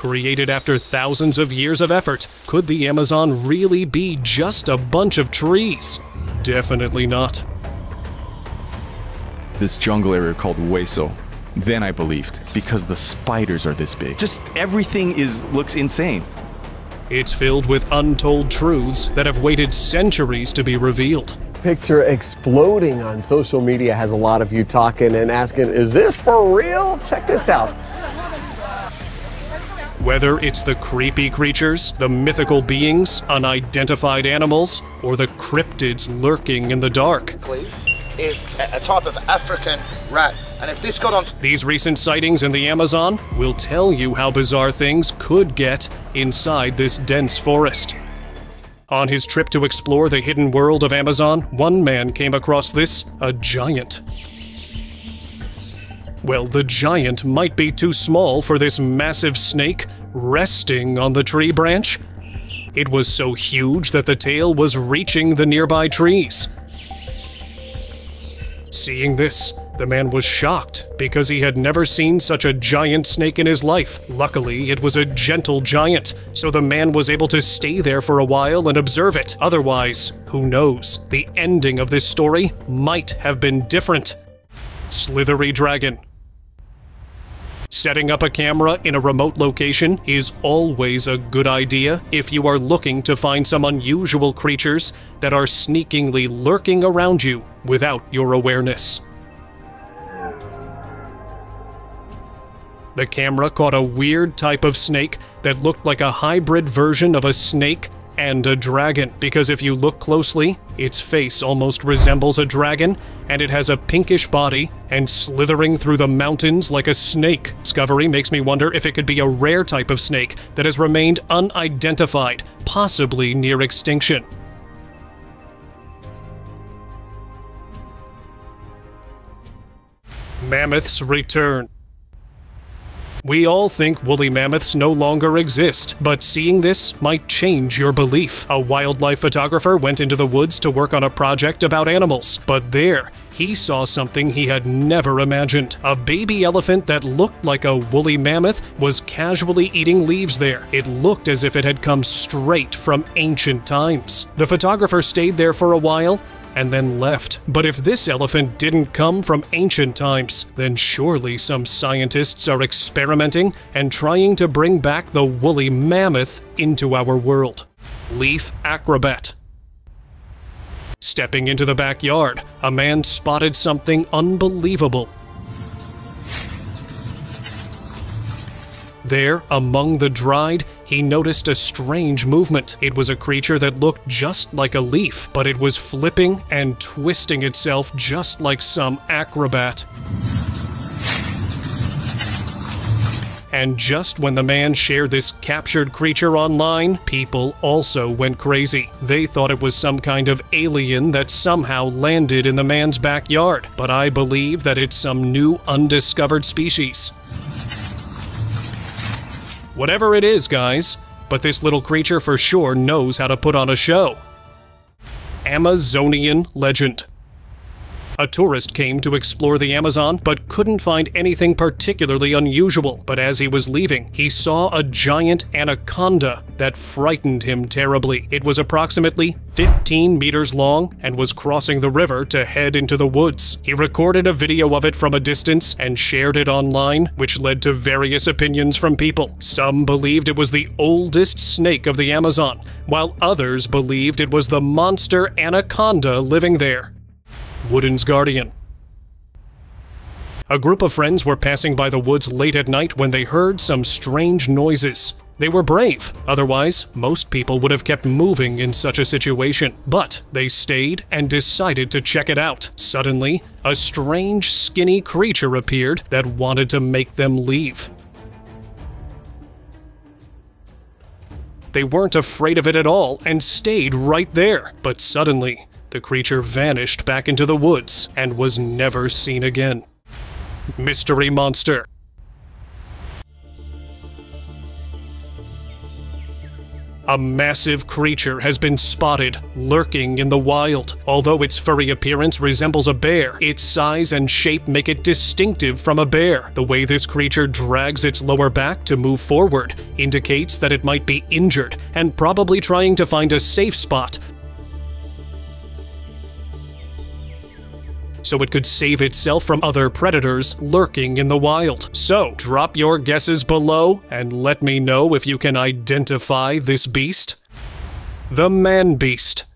created after thousands of years of effort. Could the Amazon really be just a bunch of trees? Definitely not. This jungle area called Hueso. Then I believed, because the spiders are this big. Just everything looks insane. It's filled with untold truths that have waited centuries to be revealed. Picture exploding on social media has a lot of you talking and asking, is this for real? Check this out. Whether it's the creepy creatures, the mythical beings, unidentified animals, or the cryptids lurking in the dark. Is a type of African rat, and if this got on... These recent sightings in the Amazon will tell you how bizarre things could get inside this dense forest. On his trip to explore the hidden world of Amazon, one man came across a giant. Well, the giant might be too small for this massive snake resting on the tree branch. It was so huge that the tail was reaching the nearby trees. Seeing this, the man was shocked because he had never seen such a giant snake in his life. Luckily, it was a gentle giant, so the man was able to stay there for a while and observe it. Otherwise, who knows? The ending of this story might have been different. Slithery dragon. Setting up a camera in a remote location is always a good idea if you are looking to find some unusual creatures that are sneakingly lurking around you without your awareness. The camera caught a weird type of snake that looked like a hybrid version of a snake and a dragon, because if you look closely, its face almost resembles a dragon, and it has a pinkish body and slithering through the mountains like a snake. Discovery makes me wonder if it could be a rare type of snake that has remained unidentified, possibly near extinction. Mammoths return. We all think woolly mammoths no longer exist, but seeing this might change your belief. A wildlife photographer went into the woods to work on a project about animals, but there, he saw something he had never imagined. A baby elephant that looked like a woolly mammoth was casually eating leaves there. It looked as if it had come straight from ancient times. The photographer stayed there for a while, and then left. But if this elephant didn't come from ancient times, then surely some scientists are experimenting and trying to bring back the woolly mammoth into our world. Leaf acrobat. Stepping into the backyard, a man spotted something unbelievable. There, among the dried, he noticed a strange movement. It was a creature that looked just like a leaf, but it was flipping and twisting itself just like some acrobat. And just when the man shared this captured creature online, people also went crazy. They thought it was some kind of alien that somehow landed in the man's backyard, but I believe that it's some new undiscovered species. Whatever it is, guys, but this little creature for sure knows how to put on a show. Amazonian legend. A tourist came to explore the Amazon, but couldn't find anything particularly unusual. But as he was leaving, he saw a giant anaconda that frightened him terribly. It was approximately 15 meters long and was crossing the river to head into the woods. He recorded a video of it from a distance and shared it online, which led to various opinions from people. Some believed it was the oldest snake of the Amazon, while others believed it was the monster anaconda living there. Woodland's guardian. A group of friends were passing by the woods late at night when they heard some strange noises. They were brave, otherwise most people would have kept moving in such a situation. But they stayed and decided to check it out. Suddenly, a strange skinny creature appeared that wanted to make them leave. They weren't afraid of it at all and stayed right there, but suddenly, the creature vanished back into the woods and was never seen again. Mystery monster. A massive creature has been spotted lurking in the wild. Although its furry appearance resembles a bear, its size and shape make it distinctive from a bear. The way this creature drags its lower back to move forward indicates that it might be injured and probably trying to find a safe spot so it could save itself from other predators lurking in the wild. So, drop your guesses below and let me know if you can identify this beast. The man beast.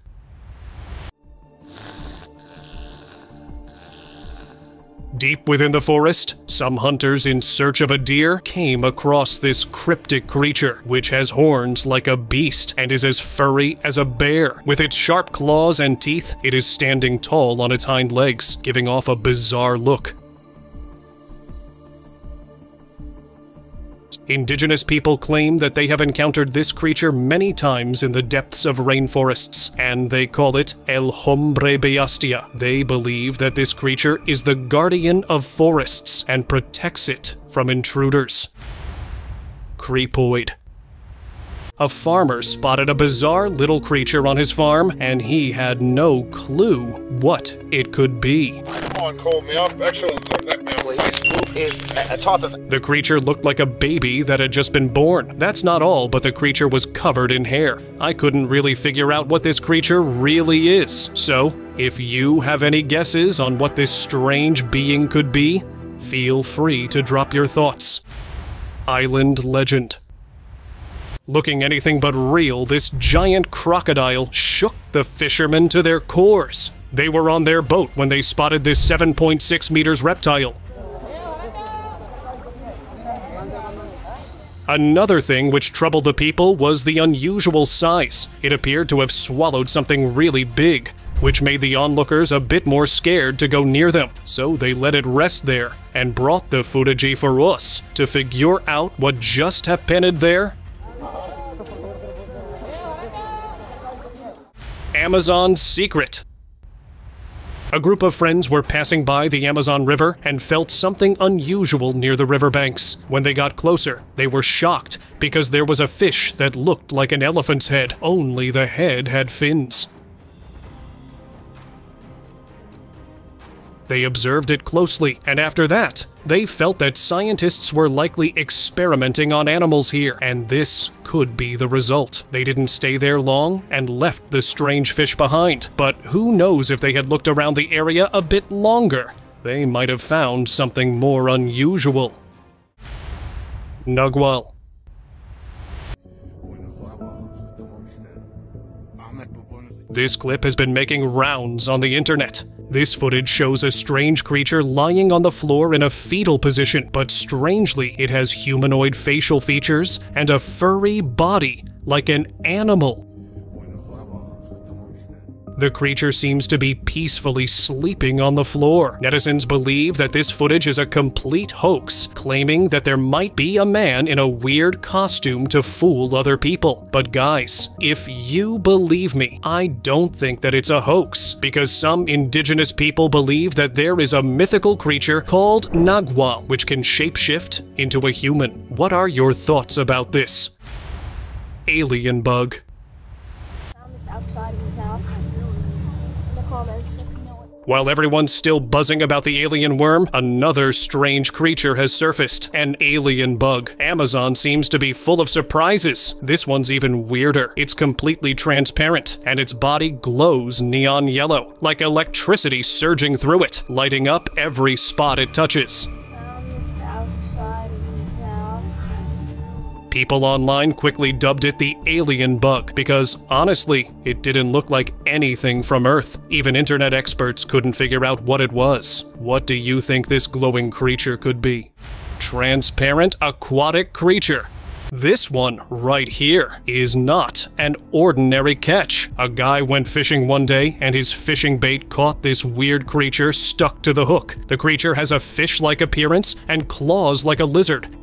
Deep within the forest, some hunters in search of a deer came across this cryptic creature, which has horns like a beast and is as furry as a bear. With its sharp claws and teeth, it is standing tall on its hind legs, giving off a bizarre look. Indigenous people claim that they have encountered this creature many times in the depths of rainforests, and they call it El Hombre Bestia. They believe that this creature is the guardian of forests and protects it from intruders. Crayfish. A farmer spotted a bizarre little creature on his farm, and he had no clue what it could be. Come on, call me up. Actually, is a type of... The creature looked like a baby that had just been born. That's not all, but the creature was covered in hair. I couldn't really figure out what this creature really is. So, if you have any guesses on what this strange being could be, feel free to drop your thoughts. Island legend. Looking anything but real, this giant crocodile shook the fishermen to their cores. They were on their boat when they spotted this 7.6 meters reptile. Another thing which troubled the people was the unusual size. It appeared to have swallowed something really big, which made the onlookers a bit more scared to go near them. So they let it rest there and brought the footage for us to figure out what just happened there. Amazon's secret. A group of friends were passing by the Amazon River and felt something unusual near the riverbanks. When they got closer, they were shocked because there was a fish that looked like an elephant's head, only the head had fins. They observed it closely, and after that, they felt that scientists were likely experimenting on animals here, and this could be the result. They didn't stay there long and left the strange fish behind, but who knows if they had looked around the area a bit longer. They might have found something more unusual. Nugal. This clip has been making rounds on the internet. This footage shows a strange creature lying on the floor in a fetal position, but strangely, it has humanoid facial features and a furry body, like an animal. The creature seems to be peacefully sleeping on the floor. Netizens believe that this footage is a complete hoax, claiming that there might be a man in a weird costume to fool other people. But guys, if you believe me, I don't think that it's a hoax, because some indigenous people believe that there is a mythical creature called Nagual, which can shapeshift into a human. What are your thoughts about this? Alien bug. Outside of the town. In the comments, if you know it. While everyone's still buzzing about the alien worm, another strange creature has surfaced, an alien bug. Amazon seems to be full of surprises. This one's even weirder. It's completely transparent, and its body glows neon yellow, like electricity surging through it, lighting up every spot it touches. Outside of the town. People online quickly dubbed it the alien bug because, honestly, it didn't look like anything from Earth. Even internet experts couldn't figure out what it was. What do you think this glowing creature could be? Transparent aquatic creature. This one right here is not an ordinary catch. A guy went fishing one day and his fishing bait caught this weird creature stuck to the hook. The creature has a fish-like appearance and claws like a lizard.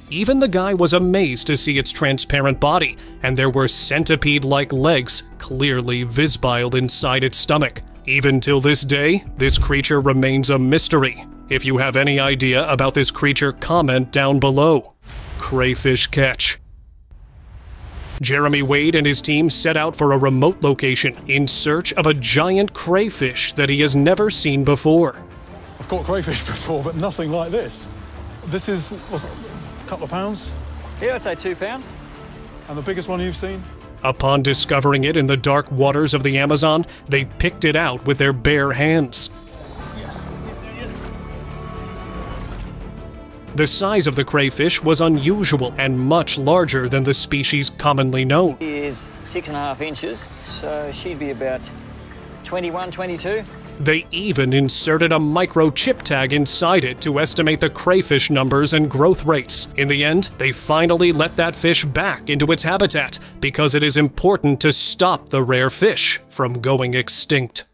Even the guy was amazed to see its transparent body, and there were centipede-like legs clearly visibile inside its stomach. Even till this day, this creature remains a mystery. If you have any idea about this creature, comment down below. Crayfish catch. Jeremy Wade and his team set out for a remote location in search of a giant crayfish that he has never seen before. I've caught crayfish before, but nothing like this. This is, what's it, a couple of pounds? Yeah, I'd say 2 pound. And the biggest one you've seen? Upon discovering it in the dark waters of the Amazon, they picked it out with their bare hands. Yes. The size of the crayfish was unusual and much larger than the species commonly known. She is 6.5 inches, so she'd be about 21, 22. They even inserted a microchip tag inside it to estimate the crayfish numbers and growth rates. In the end, they finally let that fish back into its habitat because it is important to stop the rare fish from going extinct.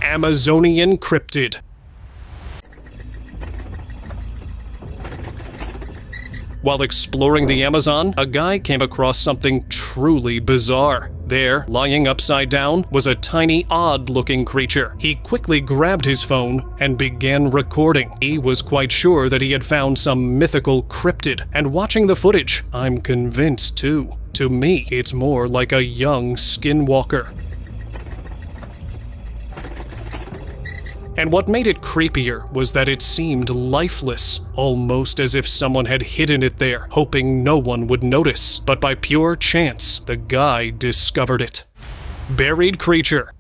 Amazonian cryptid. While exploring the Amazon, a guy came across something truly bizarre. There, lying upside down, was a tiny, odd-looking creature. He quickly grabbed his phone and began recording. He was quite sure that he had found some mythical cryptid, and watching the footage, I'm convinced too. To me, it's more like a young skinwalker. And what made it creepier was that it seemed lifeless, almost as if someone had hidden it there, hoping no one would notice. But by pure chance, the guy discovered it. Buried creature.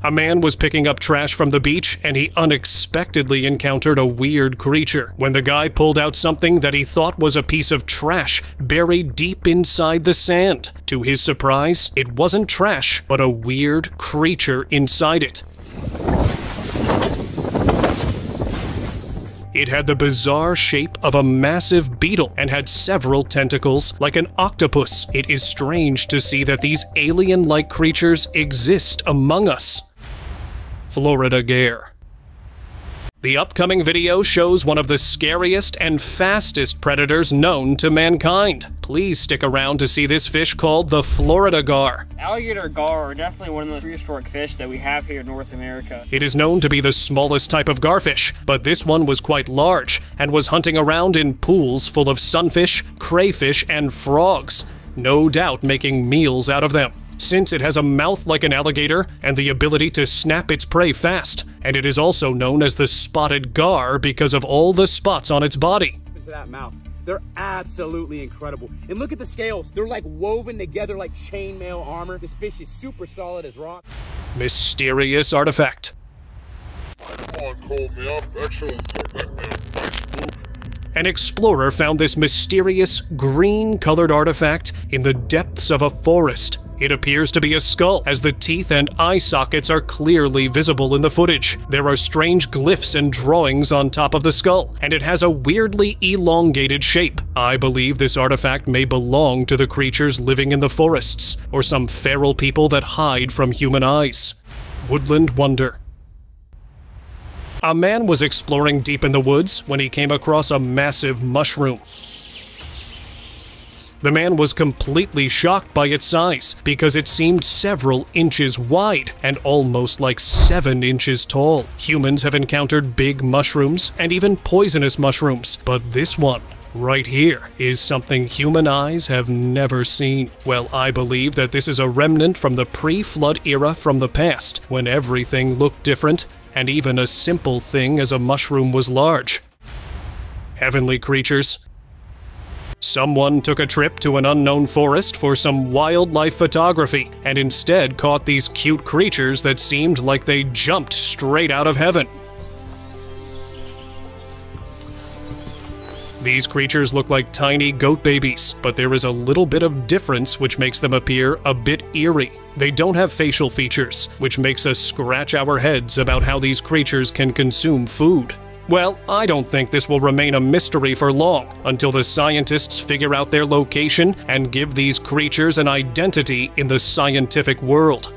A man was picking up trash from the beach and he unexpectedly encountered a weird creature. When the guy pulled out something that he thought was a piece of trash buried deep inside the sand. To his surprise, it wasn't trash, but a weird creature inside it. It had the bizarre shape of a massive beetle and had several tentacles like an octopus. It is strange to see that these alien-like creatures exist among us. Florida Gare. The upcoming video shows one of the scariest and fastest predators known to mankind. Please stick around to see this fish called the Florida gar. Alligator gar are definitely one of the prehistoric fish that we have here in North America. It is known to be the smallest type of garfish, but this one was quite large and was hunting around in pools full of sunfish, crayfish, and frogs, no doubt making meals out of them. Since it has a mouth like an alligator and the ability to snap its prey fast, and it is also known as the spotted gar because of all the spots on its body. To that mouth. They're absolutely incredible. And look at the scales. They're like woven together like chainmail armor. This fish is super solid as rock. Mysterious artifact. Come on, call me up. Actually, An explorer found this mysterious green-colored artifact in the depths of a forest. It appears to be a skull, as the teeth and eye sockets are clearly visible in the footage. There are strange glyphs and drawings on top of the skull, and it has a weirdly elongated shape. I believe this artifact may belong to the creatures living in the forests, or some feral people that hide from human eyes. Woodland Wonder. A man was exploring deep in the woods when he came across a massive mushroom. The man was completely shocked by its size because it seemed several inches wide and almost like 7 inches tall. Humans have encountered big mushrooms and even poisonous mushrooms, but this one right here is something human eyes have never seen. Well, I believe that this is a remnant from the pre-flood era from the past, when everything looked different and even a simple thing as a mushroom was large. Heavenly creatures. Someone took a trip to an unknown forest for some wildlife photography and instead caught these cute creatures that seemed like they jumped straight out of heaven. These creatures look like tiny goat babies, but there is a little bit of difference which makes them appear a bit eerie. They don't have facial features, which makes us scratch our heads about how these creatures can consume food. Well, I don't think this will remain a mystery for long until the scientists figure out their location and give these creatures an identity in the scientific world.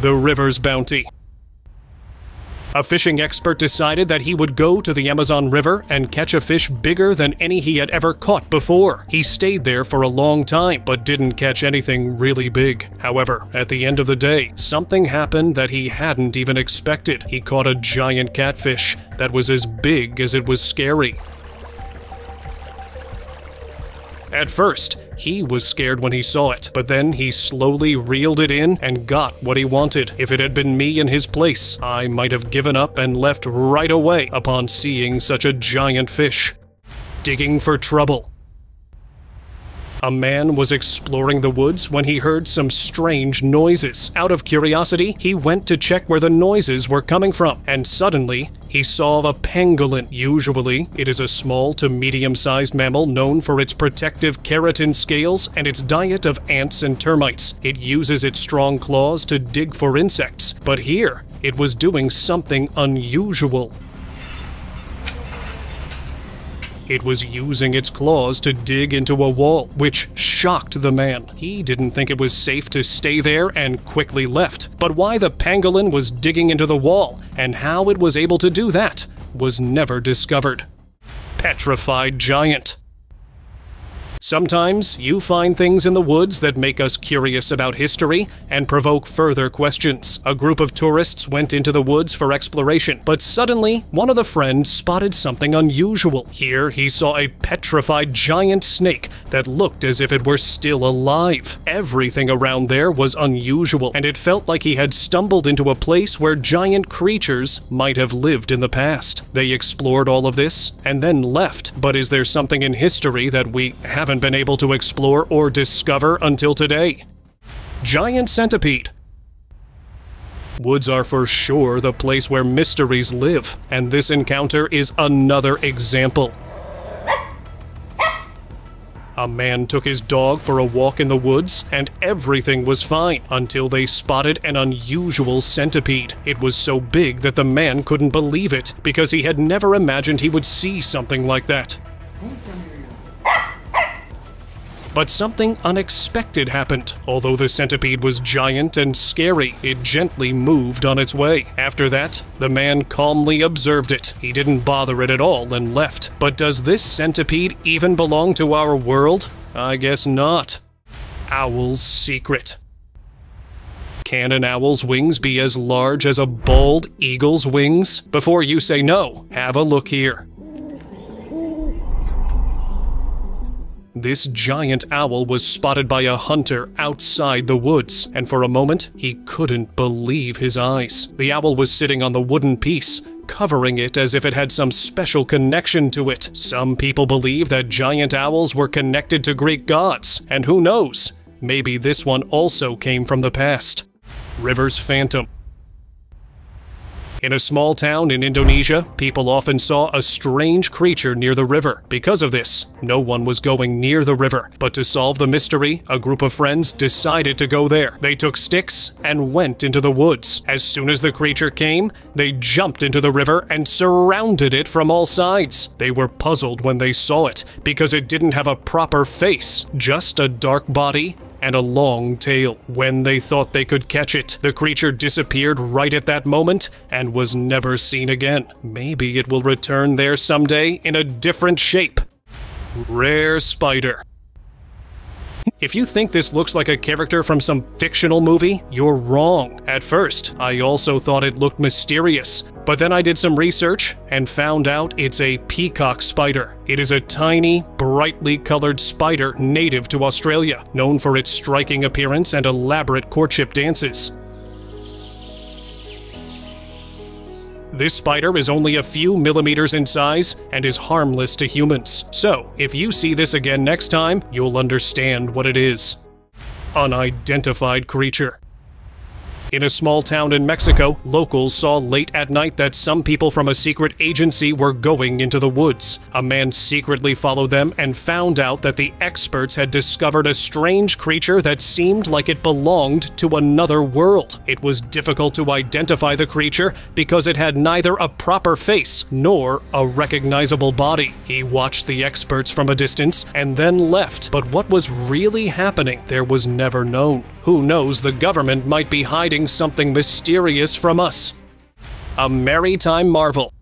The river's bounty. A fishing expert decided that he would go to the Amazon River and catch a fish bigger than any he had ever caught before. He stayed there for a long time, but didn't catch anything really big. However, at the end of the day, something happened that he hadn't even expected. He caught a giant catfish that was as big as it was scary. At first, he was scared when he saw it, but then he slowly reeled it in and got what he wanted. If it had been me in his place, I might have given up and left right away upon seeing such a giant fish. Digging for trouble. A man was exploring the woods when he heard some strange noises. Out of curiosity, he went to check where the noises were coming from, and suddenly, he saw a pangalan. Usually, it is a small to medium-sized mammal known for its protective keratin scales and its diet of ants and termites. It uses its strong claws to dig for insects, but here, it was doing something unusual. It was using its claws to dig into a wall, which shocked the man. He didn't think it was safe to stay there and quickly left. But why the pangalan was digging into the wall and how it was able to do that was never discovered. Petrified giant. Sometimes you find things in the woods that make us curious about history and provoke further questions. A group of tourists went into the woods for exploration, but suddenly one of the friends spotted something unusual. Here he saw a petrified giant snake that looked as if it were still alive. Everything around there was unusual, and it felt like he had stumbled into a place where giant creatures might have lived in the past. They explored all of this and then left, but is there something in history that we haven't been able to explore or discover until today? Giant centipede. Woods are for sure the place where mysteries live, and this encounter is another example. A man took his dog for a walk in the woods, and everything was fine until they spotted an unusual centipede. It was so big that the man couldn't believe it, because he had never imagined he would see something like that. But something unexpected happened. Although the centipede was giant and scary, it gently moved on its way. After that, the man calmly observed it. He didn't bother it at all and left. But does this centipede even belong to our world? I guess not. Owl's secret. Can an owl's wings be as large as a bald eagle's wings? Before you say no, have a look here. This giant owl was spotted by a hunter outside the woods, and for a moment, he couldn't believe his eyes. The owl was sitting on the wooden piece, covering it as if it had some special connection to it. Some people believe that giant owls were connected to Greek gods, and who knows, maybe this one also came from the past. River's phantom. In a small town in Indonesia, people often saw a strange creature near the river. Because of this, no one was going near the river. But to solve the mystery, a group of friends decided to go there. They took sticks and went into the woods. As soon as the creature came, they jumped into the river and surrounded it from all sides. They were puzzled when they saw it, because it didn't have a proper face, just a dark body and a long tail. When they thought they could catch it, the creature disappeared right at that moment and was never seen again. Maybe it will return there someday in a different shape. Rare spider. If you think this looks like a character from some fictional movie, you're wrong. At first, I also thought it looked mysterious, but then I did some research and found out it's a peacock spider. It is a tiny, brightly colored spider native to Australia, known for its striking appearance and elaborate courtship dances. This spider is only a few millimeters in size and is harmless to humans. So, if you see this again next time, you'll understand what it is. Unidentified creature. In a small town in Mexico, locals saw late at night that some people from a secret agency were going into the woods. A man secretly followed them and found out that the experts had discovered a strange creature that seemed like it belonged to another world. It was difficult to identify the creature because it had neither a proper face nor a recognizable body. He watched the experts from a distance and then left, but what was really happening there was never known. Who knows, the government might be hiding something mysterious from us. a maritime marvel.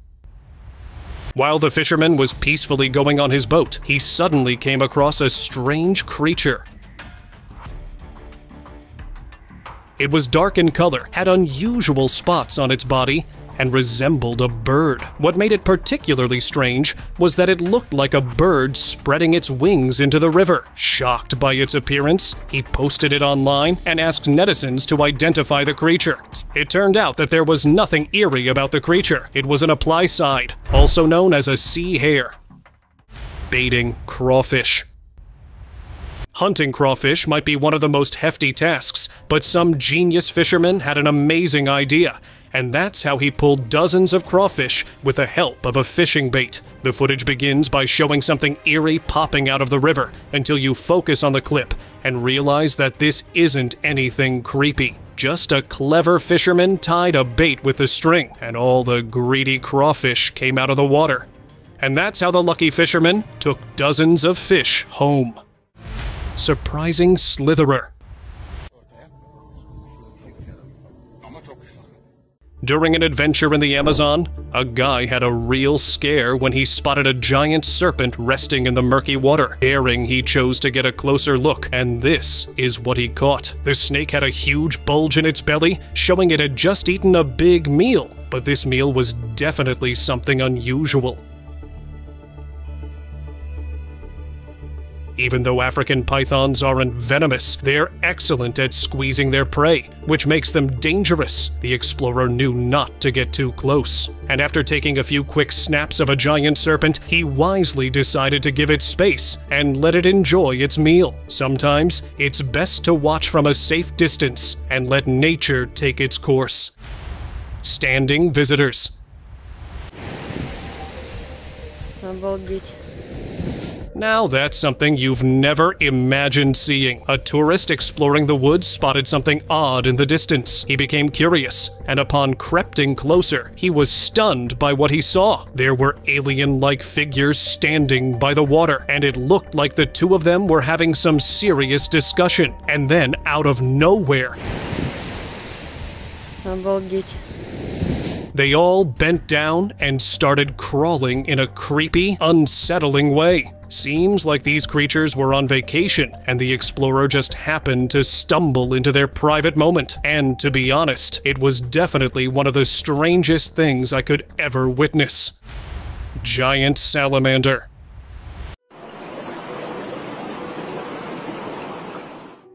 While the fisherman was peacefully going on his boat, he suddenly came across a strange creature. It was dark in color, had unusual spots on its body, and resembled a bird. What made it particularly strange was that it looked like a bird spreading its wings into the river. Shocked by its appearance, he posted it online and asked netizens to identify the creature. It turned out that there was nothing eerie about the creature. It was an aplycide, also known as a sea hare. Baiting crawfish. Hunting crawfish might be one of the most hefty tasks, but some genius fisherman had an amazing idea. And that's how he pulled dozens of crawfish with the help of a fishing bait. The footage begins by showing something eerie popping out of the river until you focus on the clip and realize that this isn't anything creepy. Just a clever fisherman tied a bait with a string, and all the greedy crawfish came out of the water. And that's how the lucky fisherman took dozens of fish home. Surprising slitherer. During an adventure in the Amazon, a guy had a real scare when he spotted a giant serpent resting in the murky water. Daring, he chose to get a closer look, and this is what he caught. The snake had a huge bulge in its belly, showing it had just eaten a big meal, but this meal was definitely something unusual. Even though African pythons aren't venomous, they're excellent at squeezing their prey, which makes them dangerous. The explorer knew not to get too close. And after taking a few quick snaps of a giant serpent, he wisely decided to give it space and let it enjoy its meal. Sometimes, it's best to watch from a safe distance and let nature take its course. Standing visitors. Обалдеть. Now that's something you've never imagined seeing. A tourist exploring the woods spotted something odd in the distance. He became curious, and upon creeping closer, he was stunned by what he saw. There were alien-like figures standing by the water, and it looked like the two of them were having some serious discussion. And then, out of nowhere, Обалдеть. they all bent down and started crawling in a creepy, unsettling way. Seems like these creatures were on vacation, and the explorer just happened to stumble into their private moment. And to be honest, it was definitely one of the strangest things I could ever witness. Giant salamander.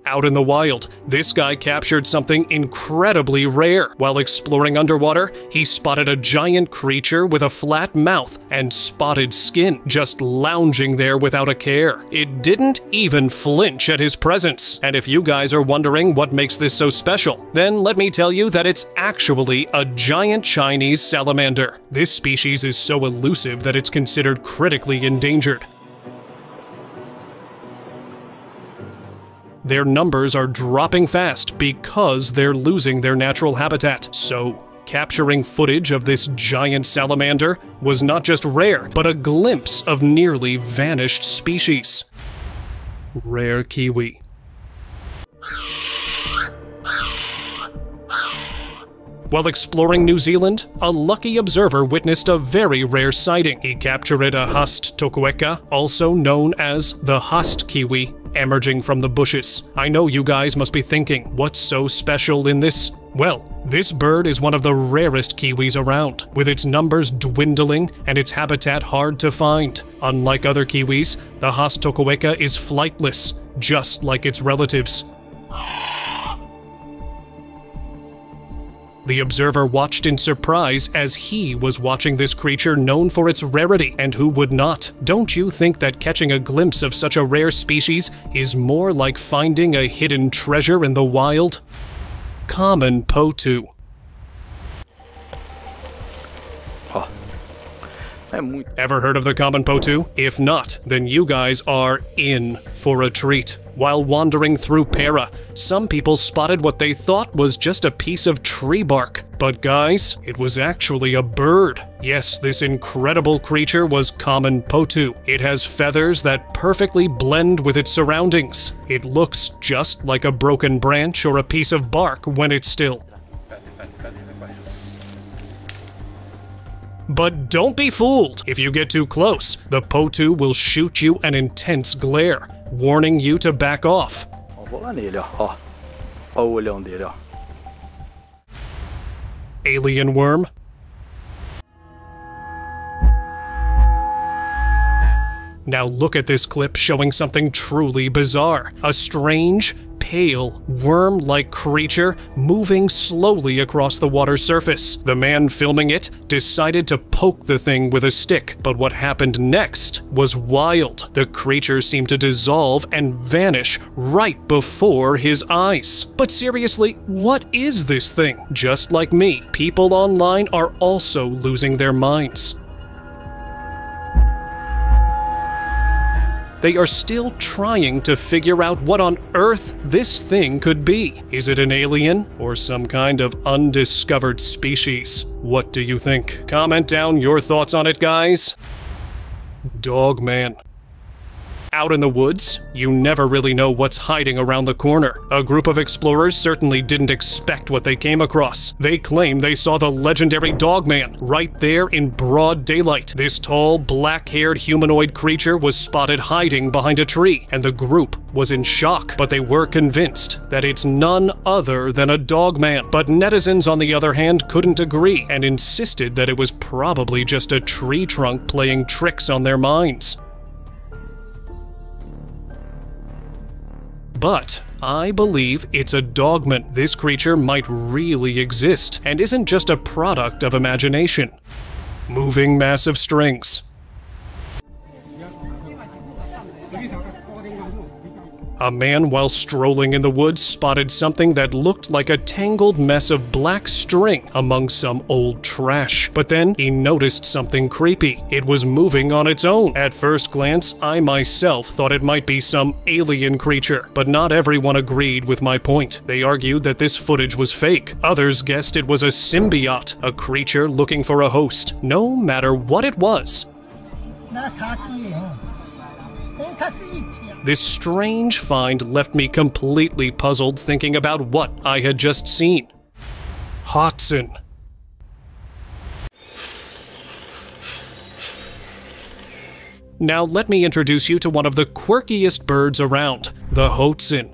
Out in the wild, this guy captured something incredibly rare. While exploring underwater, he spotted a giant creature with a flat mouth and spotted skin, just lounging there without a care. It didn't even flinch at his presence. And if you guys are wondering what makes this so special, then let me tell you that it's actually a giant Chinese salamander. This species is so elusive that it's considered critically endangered. Their numbers are dropping fast because they're losing their natural habitat. So, capturing footage of this giant salamander was not just rare, but a glimpse of nearly vanished species. Rare kiwi. While exploring New Zealand, a lucky observer witnessed a very rare sighting. He captured a hust tokueka, also known as the hust kiwi, emerging from the bushes. I know you guys must be thinking, what's so special in this? Well, this bird is one of the rarest kiwis around, with its numbers dwindling and its habitat hard to find. Unlike other kiwis, the hust tokueka is flightless, just like its relatives. The observer watched in surprise as he was watching this creature known for its rarity, and who would not? Don't you think that catching a glimpse of such a rare species is more like finding a hidden treasure in the wild? Common potu. Ever heard of the common potu? If not, then you guys are in for a treat. While wandering through Para, some people spotted what they thought was just a piece of tree bark. But guys, it was actually a bird. Yes, this incredible creature was common potu. It has feathers that perfectly blend with its surroundings. It looks just like a broken branch or a piece of bark when it's still. But don't be fooled. If you get too close, the potu will shoot you an intense glare, warning you to back off. Alien worm. Now look at this clip showing something truly bizarre. A strange, pale, worm-like creature moving slowly across the water's surface. The man filming it decided to poke the thing with a stick, but what happened next was wild. The creature seemed to dissolve and vanish right before his eyes. But seriously, what is this thing? Just like me, people online are also losing their minds. They are still trying to figure out what on earth this thing could be. Is it an alien or some kind of undiscovered species? What do you think? Comment down your thoughts on it, guys. Dogman. Out in the woods, you never really know what's hiding around the corner. A group of explorers certainly didn't expect what they came across. They claim they saw the legendary Dogman right there in broad daylight. This tall, black-haired humanoid creature was spotted hiding behind a tree, and the group was in shock. But they were convinced that it's none other than a Dogman. But netizens, on the other hand, couldn't agree and insisted that it was probably just a tree trunk playing tricks on their minds. But I believe it's a dogman. This creature might really exist and isn't just a product of imagination. Moving massive strings. A man, while strolling in the woods, spotted something that looked like a tangled mess of black string among some old trash. But then he noticed something creepy. It was moving on its own. At first glance, I myself thought it might be some alien creature, but not everyone agreed with my point. They argued that this footage was fake. Others guessed it was a symbiote, a creature looking for a host, no matter what it was. This strange find left me completely puzzled thinking about what I had just seen. Hoten. Now let me introduce you to one of the quirkiest birds around, the Hoten.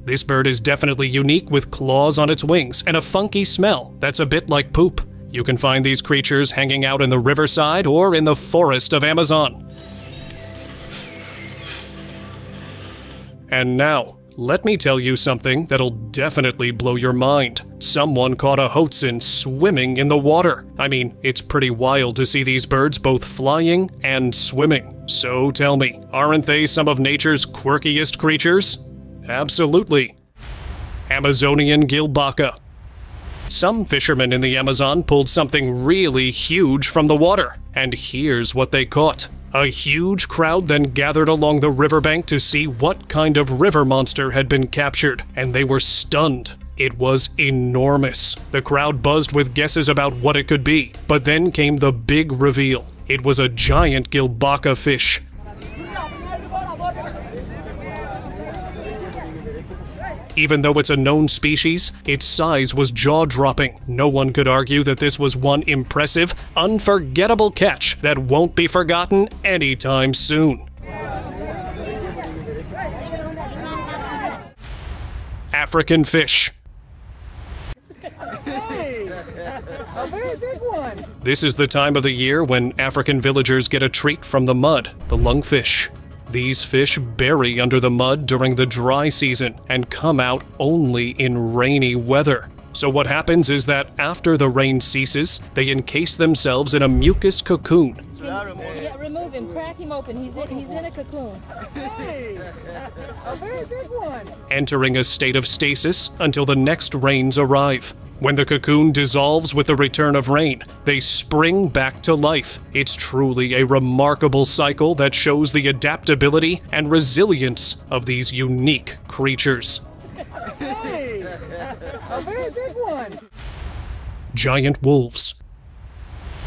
This bird is definitely unique with claws on its wings and a funky smell that's a bit like poop. You can find these creatures hanging out in the riverside or in the forest of Amazon. And now, let me tell you something that'll definitely blow your mind. Someone caught a Hoten swimming in the water. I mean, it's pretty wild to see these birds both flying and swimming. So tell me, aren't they some of nature's quirkiest creatures? Absolutely. Amazonian gilbaca. Some fishermen in the Amazon pulled something really huge from the water, and here's what they caught. A huge crowd then gathered along the riverbank to see what kind of river monster had been captured, and they were stunned. It was enormous. The crowd buzzed with guesses about what it could be, but then came the big reveal. It was a giant gilbaca fish. Even though it's a known species, its size was jaw-dropping. No one could argue that this was one impressive, unforgettable catch that won't be forgotten anytime soon. African fish. Hey, a very big one. This is the time of the year when African villagers get a treat from the mud, the lungfish. These fish bury under the mud during the dry season and come out only in rainy weather. So what happens is that after the rain ceases, they encase themselves in a mucus cocoon. Yeah, remove him, crack him open, he's in a cocoon. Hey, a very big one. Entering a state of stasis until the next rains arrive. When the cocoon dissolves with the return of rain, they spring back to life. It's truly a remarkable cycle that shows the adaptability and resilience of these unique creatures. Hey, a very big one. Giant wolves.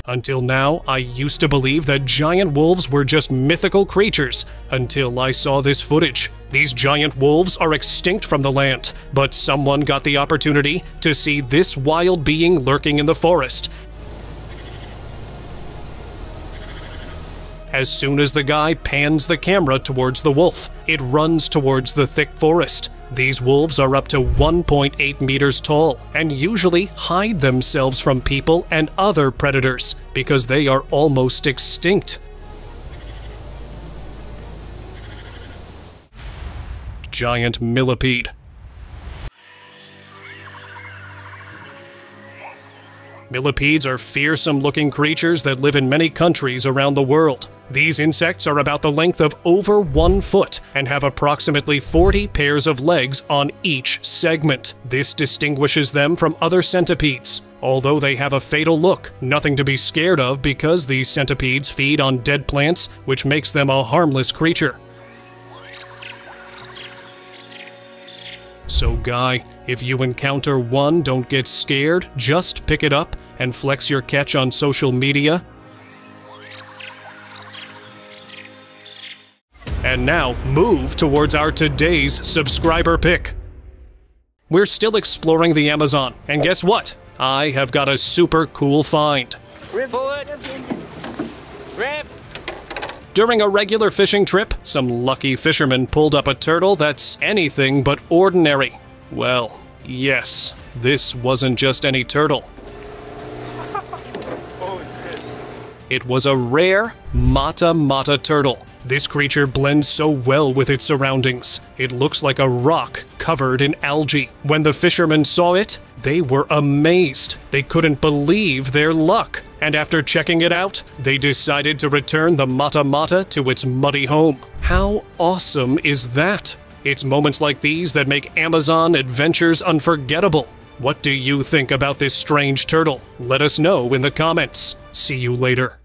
Until now, I used to believe that giant wolves were just mythical creatures until I saw this footage. These giant wolves are extinct from the land, but someone got the opportunity to see this wild being lurking in the forest. As soon as the guy pans the camera towards the wolf, it runs towards the thick forest. These wolves are up to 1.8 meters tall and usually hide themselves from people and other predators because they are almost extinct. Giant millipede. Millipedes are fearsome-looking creatures that live in many countries around the world. These insects are about the length of over 1 foot and have approximately 40 pairs of legs on each segment. This distinguishes them from other centipedes. Although they have a fatal look, nothing to be scared of because these centipedes feed on dead plants, which makes them a harmless creature. So Guy, if you encounter one, don't get scared, just pick it up and flex your catch on social media. And now, move towards our today's subscriber pick. We're still exploring the Amazon, and guess what? I have got a super cool find. Forward. Rev. During a regular fishing trip, some lucky fishermen pulled up a turtle that's anything but ordinary. Well, yes, this wasn't just any turtle. It was a rare mata turtle. This creature blends so well with its surroundings. It looks like a rock covered in algae. When the fishermen saw it, they were amazed. They couldn't believe their luck. And after checking it out, they decided to return the mata to its muddy home. How awesome is that? It's moments like these that make Amazon adventures unforgettable. What do you think about this strange turtle? Let us know in the comments. See you later.